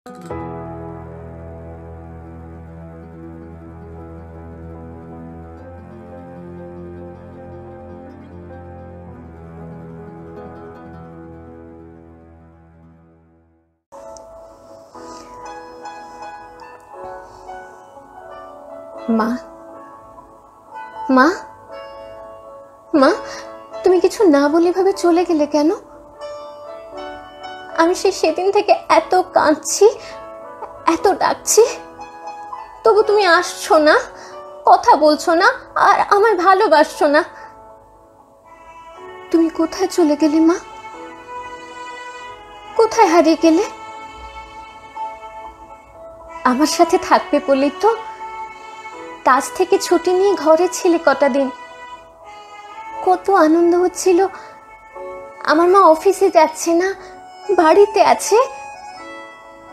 মা, মা, মা, তুমি কিছু না বলে ভাবে চলে গেলে কেন? আমি সেদিন থেকে এত কাঁদছি, এত ডাকছি, তবু তুমি আসছো না, কথা বলছো না, আর আমায় ভালোবাসছো না। তুমি কোথায় চলে গেলে মা? কোথায় হারিয়ে গেলে? আমার সাথে থাকবে বলেই তো কাজ থেকে ছুটি নিয়ে ঘরে ছিলে কটা দিন। কত আনন্দ হচ্ছিল, আমার মা অফিসে যাচ্ছে না, বাড়িতে আছে,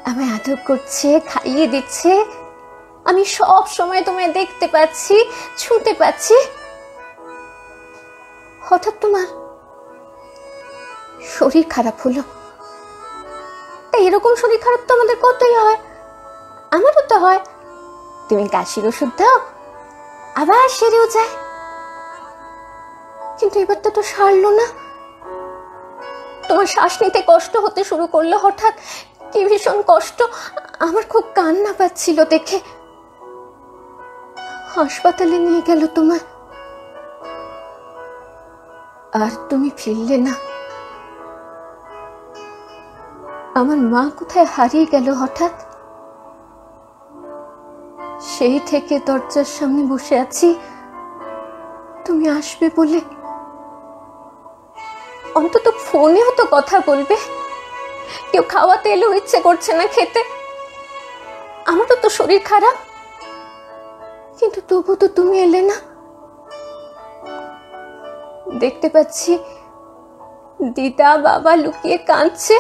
আমায় আদর করছে, খাইয়ে দিচ্ছে, আমি সব সময় তোমায় দেখতে পাচ্ছি, ছুঁতে পাচ্ছি। হঠাৎ তোমার শরীর খারাপ হলো। এরকম শরীর খারাপ তো আমাদের কতই হয়, আমারও তো হয়। তুমি কাশির ওষুধ দাও, আবার সেরেও যায়, কিন্তু এবার তো সারলো না। তোমার শ্বাস নিতে কষ্ট হতে শুরু করলো হঠাৎ, কি ভীষণ কষ্ট। আমার খুব কান্না পাচ্ছিল দেখে। হাসপাতালে নিয়ে গেল তোমার, আর তুমি ফিরলে না। আমার মা কোথায় হারিয়ে গেল হঠাৎ। সেই থেকে দরজার সামনে বসে আছি তুমি আসবে বলে। অন্তত ফোনেও তো কথা বলবে। কেউ খাওয়াতে এলেও ইচ্ছে করছে না খেতে। আমারও তো শরীর খারাপ, কিন্তু তবু তো তুমি এলে না। দেখতে পাচ্ছি দিদা বাবা লুকিয়ে কাঁদছে,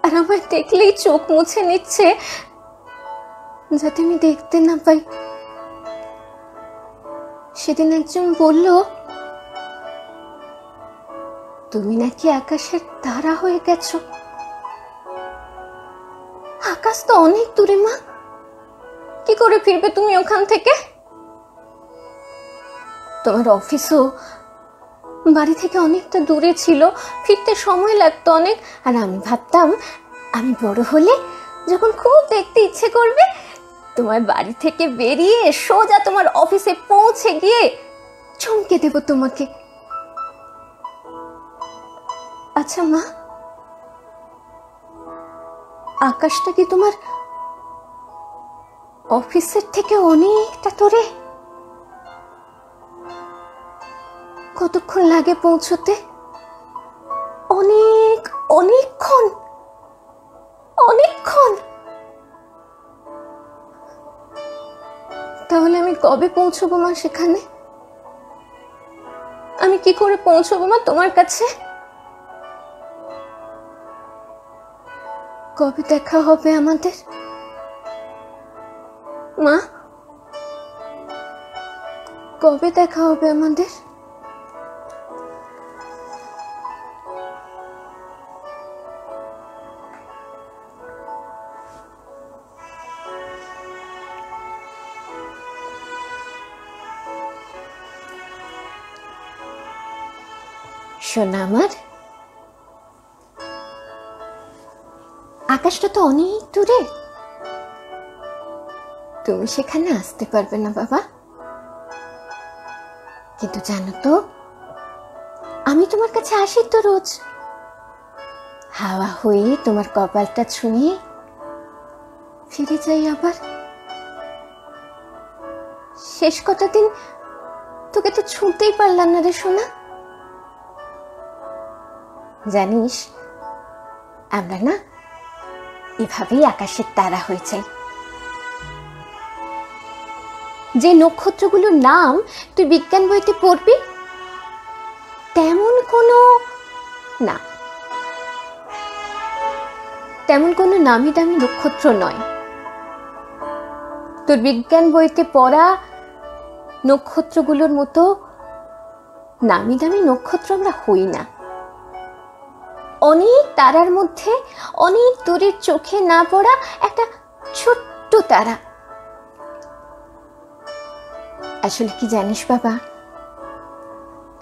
আর আমায় দেখলেই চোখ মুছে নিচ্ছে যাতে আমি দেখতে না পাই। সেদিন একজন বলল তুমি নাকি আকাশের তারা হয়ে গেছো। আকাশ তো অনেক দূরে মা, কি করে ফিরবে তুমি ওখান থেকে? তোমার অফিসও বাড়ি থেকে অনেকটা দূরে ছিল, ফিরতে সময় লাগতো অনেক। আর আমি ভাবতাম আমি বড় হলে যখন খুব দেখতে ইচ্ছে করবে, তোমার বাড়ি থেকে বেরিয়ে সোজা তোমার অফিসে পৌঁছে গিয়ে চমকে দেব তোমাকে। আচ্ছা মা, আকাশটা কি তোমার অফিসের থেকে অনেকটা দূরে? কতক্ষণ লাগে পৌঁছতে? অনেক অনেকক্ষণ, অনেকক্ষণ। তাহলে আমি কবে পৌঁছবো মা সেখানে? আমি কি করে পৌঁছবো মা তোমার কাছে? কবে দেখা হবে আমাদের মা? কবে দেখা হবে আমাদের? শোনা আমার, আকাশটা তো অনেক দূরে, তুমি সেখানে আসতে পারবে না বাবা। কিন্তু জানো তো, আমি তোমার কাছে আসি তো রোজ। হাওয়া হয়ে তোমার কপালটা ছুঁয়ে ফিরে যাই আবার। শেষ কটা দিন তোকে তো ছুঁতেই পারলাম না রে সোনা। জানিস, আমরা না এভাবেই আকাশের তারা হয়ে যাই। যে নক্ষত্রগুলোর নাম তুই বিজ্ঞান বইতে পড়বি, তেমন কোনো না, তেমন কোনো নামি দামি নক্ষত্র নয়। তোর বিজ্ঞান বইতে পড়া নক্ষত্রগুলোর মতো নামি দামি নক্ষত্র আমরা হই না। অনেক তারার মধ্যে অনেক দূরের চোখে না পড়া একটা ছোট্ট তারা। আসলে কি জানিস বাবা,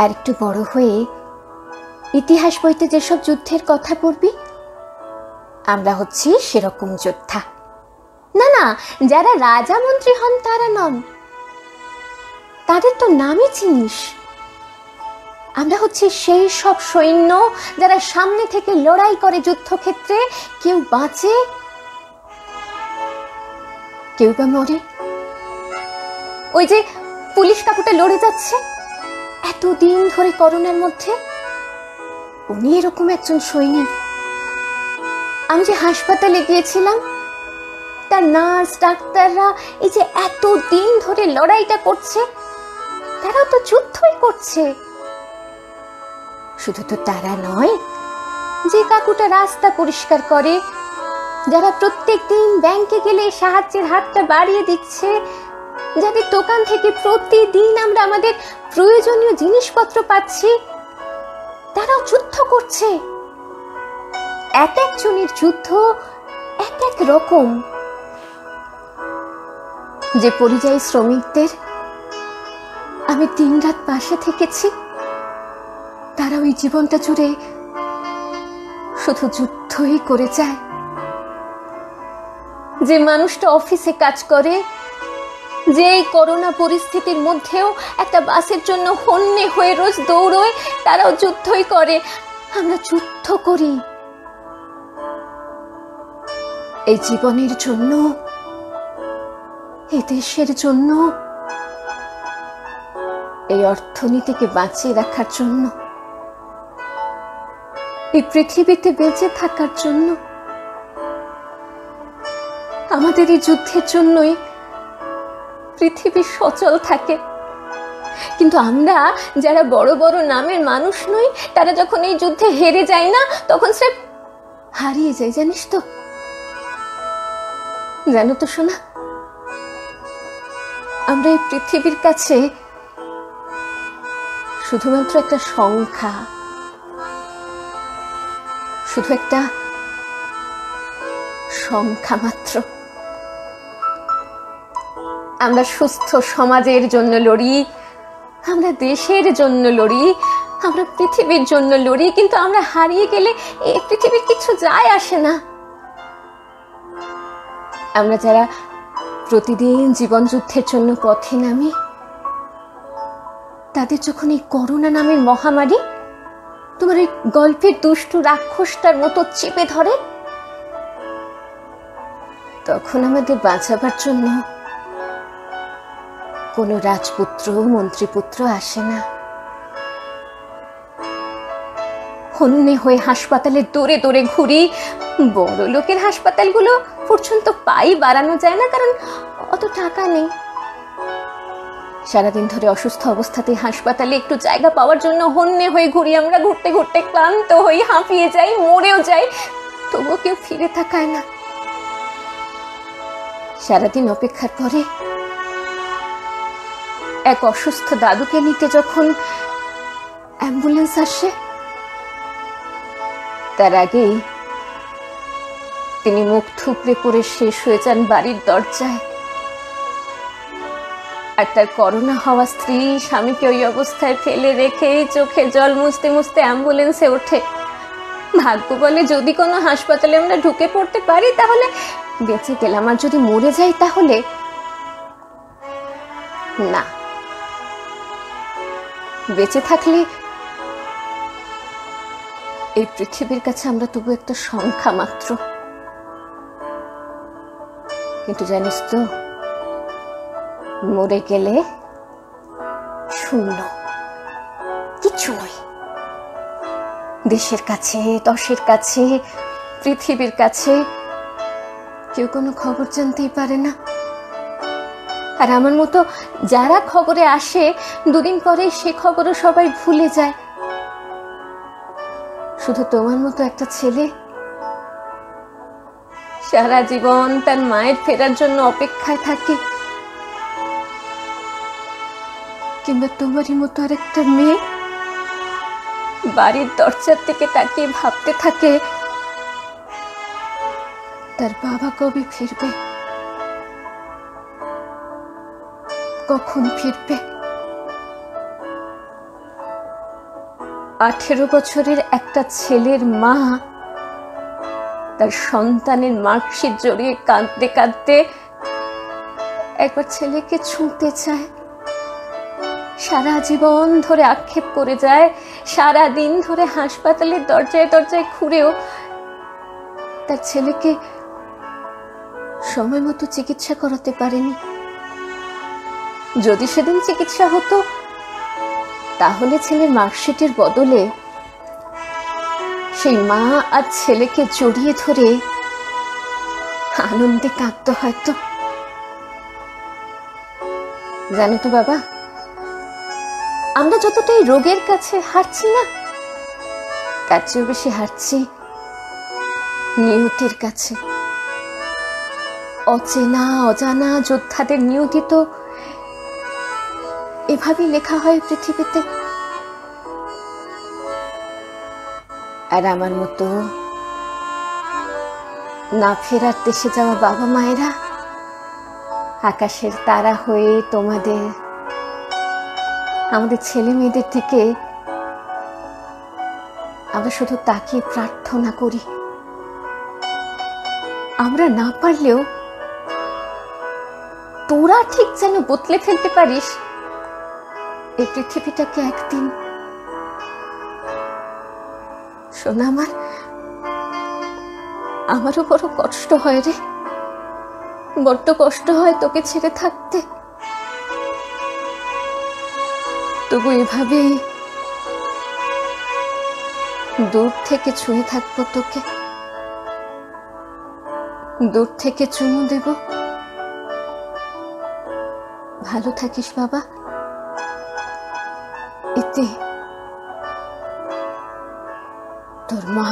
আর একটু বড় হয়ে ইতিহাস বইতে যেসব যুদ্ধের কথা পড়বি, আমরা হচ্ছি সেরকম যোদ্ধা। না না, যারা রাজা মন্ত্রী হন তারা নন, তাদের তো নামই চিনিস। আমরা হচ্ছি সেই সব সৈন্য যারা সামনে থেকে লড়াই করে যুদ্ধক্ষেত্রে, কেউ বাঁচে কেউ বা মরে। ওই যে পুলিশ কাকুটা লড়ে যাচ্ছে এতদিন ধরে করোনার মধ্যে, উনি এরকম একজন সৈনিক। আমি যে হাসপাতালে গিয়েছিলাম, তার নার্স ডাক্তাররা এই যে এতদিন ধরে লড়াইটা করছে, তারাও তো যুদ্ধই করছে। শুধু তো তারা নয়, যে কাকুটা রাস্তা পরিষ্কার করে, যারা প্রত্যেক দিন ব্যাংকে গেলে সাহায্যের হাতটা বাড়িয়ে দিচ্ছে, যাদের দোকান থেকে প্রতিদিন আমরা আমাদের প্রয়োজনীয় জিনিসপত্র পাচ্ছি, তারাও যুদ্ধ করছে। এক একজনের যুদ্ধ এক এক রকম। যে পরিযায়ী শ্রমিকদের আমি দিনরাত পাশে থেকেছি, তারা ওই জীবনটা জুড়ে শুধু যুদ্ধই করে যায়। যে মানুষটা অফিসে কাজ করে, যে এই করোনা পরিস্থিতির মধ্যেও একটা বাসের জন্য হন্যে হয়ে রোজ দৌড়য়, তারাও যুদ্ধই করে। আমরা যুদ্ধ করি এই জীবনের জন্য, এই দেশের জন্য, এই অর্থনীতিকে বাঁচিয়ে রাখার জন্য, এই পৃথিবীতে বেঁচে থাকার জন্য। আমাদের এই যুদ্ধের জন্যই পৃথিবী সচল থাকে। কিন্তু আমরা যারা বড় বড় নামের মানুষ নই, তারা যখন এই যুদ্ধে হেরে যায় না, তখন সে হারিয়ে যায়। জানিস তো, জানো তো শোনা, আমরা এই পৃথিবীর কাছে শুধুমাত্র একটা সংখ্যা, শুধু একটা সংখ্যা মাত্র। আমরা সুস্থ সমাজের জন্য লড়ি, আমরা দেশের জন্য লড়ি, আমরা পৃথিবীর জন্য লড়ি, কিন্তু আমরা হারিয়ে গেলে এই পৃথিবীর কিছু যায় আসে না। আমরা যারা প্রতিদিন জীবন যুদ্ধের জন্য পথে নামি, তাদের যখন এই করোনা নামের মহামারী তোমার এই গল্পের দুষ্টু রাক্ষসটার মতো চেপে ধরে, তখন আমাদের বাঁচাবার জন্য কোনো রাজপুত্র মন্ত্রীপুত্র আসে না। হন্যে হয়ে হাসপাতালে দৌড়ে দৌড়ে ঘুরি। বড় লোকের হাসপাতালগুলো পর্যন্ত পাই বাড়ানো যায় না, কারণ অত টাকা নেই। সারাদিন ধরে অসুস্থ অবস্থাতে হাসপাতালে একটু জায়গা পাওয়ার জন্য হন্যে হয়ে ঘুরি আমরা। ঘুরতে ঘুরতে ক্লান্ত হই, হাঁপিয়ে যাই, মরেও যাই, তবুও কেউ ফিরে তাকায় না। সারাদিন অপেক্ষার পরে এক অসুস্থ দাদুকে নিতে যখন অ্যাম্বুলেন্স আসে, তার আগেই তিনি মুখ থুবড়ে পড়ে শেষ হয়ে যান বাড়ির দরজায়। আর তার করোনা হওয়া স্ত্রী স্বামীকে ওই অবস্থায় ফেলে রেখেই চোখে জল মুছতে মুছতে অ্যাম্বুলেন্সে ওঠে। ভাগ্য বলে যদি কোনো হাসপাতালে আমরা ঢুকে পড়তে পারি তাহলে বেঁচে গেলাম, আর যদি মরে যাই তাহলে না। বেঁচে থাকলে এই পৃথিবীর কাছে আমরা তবু একটা সংখ্যা মাত্র। কিন্তু জানিস তো, মরে গেলে শূন্য, কিচ্ছু নয়। দেশের কাছে, দশের কাছে, পৃথিবীর কাছে কেউ কোনো খবর জানতেই পারে না। আর আমার মতো যারা খবরে আসে, দুদিন পরে সে খবরও সবাই ভুলে যায়। শুধু তোমার মতো একটা ছেলে সারা জীবন তার মায়ের ফেরার জন্য অপেক্ষায় থাকে, কিংবা তোমারই মতো আর একটা মেয়ে বাড়ির দরজার দিকে তাকিয়ে ভাবতে থাকে তার বাবা কবে ফিরবে, কখন ফিরবে। 18 বছরের একটা ছেলের মা তার সন্তানের মার্কশিট জড়িয়ে কাঁদতে কাঁদতে একবার ছেলেকে ছুঁতে চায়, সারা জীবন ধরে আক্ষেপ করে যায়, সারা দিন ধরে হাসপাতালের দরজায় দরজায় ঘুরেও তার ছেলেকে সময় মতো চিকিৎসা করাতে পারেনি। যদি সেদিন চিকিৎসা হতো তাহলে ছেলের মার্কশিটের বদলে সেই মা আর ছেলেকে জড়িয়ে ধরে আনন্দে কাঁদতো হয়তো। জানো তো বাবা, আমরা যতটাই রোগের কাছে হারছি না, তার চেয়েও বেশি হারছি নিয়তির কাছে। অচেনা অজানা যোদ্ধাদের নিয়তি তো এভাবেই লেখা হয় পৃথিবীতে। আর আমার মতো না ফেরার দেশে যাওয়া বাবা মায়েরা আকাশের তারা হয়ে তোমাদের, আমাদের ছেলে মেয়েদের দিকে আমরা শুধু তাকিয়ে প্রার্থনা করি, আমরা না পারলেও তোরা ঠিক যেন বদলে ফেলতে পারিস এই পৃথিবীটাকে একদিন। শোনা, আমারও বড় কষ্ট হয় রে, বড্ড কষ্ট হয় তোকে ছেড়ে থাকতে। তবু এভাবেই দূর থেকে ছুঁয়ে থাকবো তোকে, দূর থেকে চুমু দেব। ভালো থাকিস বাবা। এতে তোর মা।